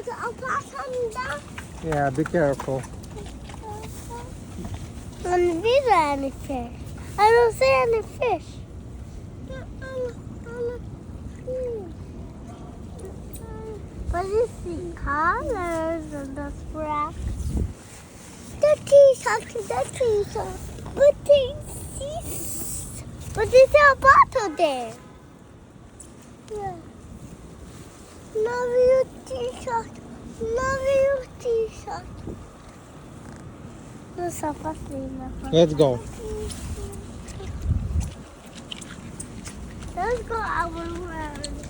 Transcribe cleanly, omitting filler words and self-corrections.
there's a possum down. Yeah, be careful. And these are any fish. I don't see any fish. But you see colors and the scraps. The t-shirt, But there's a bottle there. Yeah. Love you t-shirt. Love you t-shirt. Let's go. Let's go our world.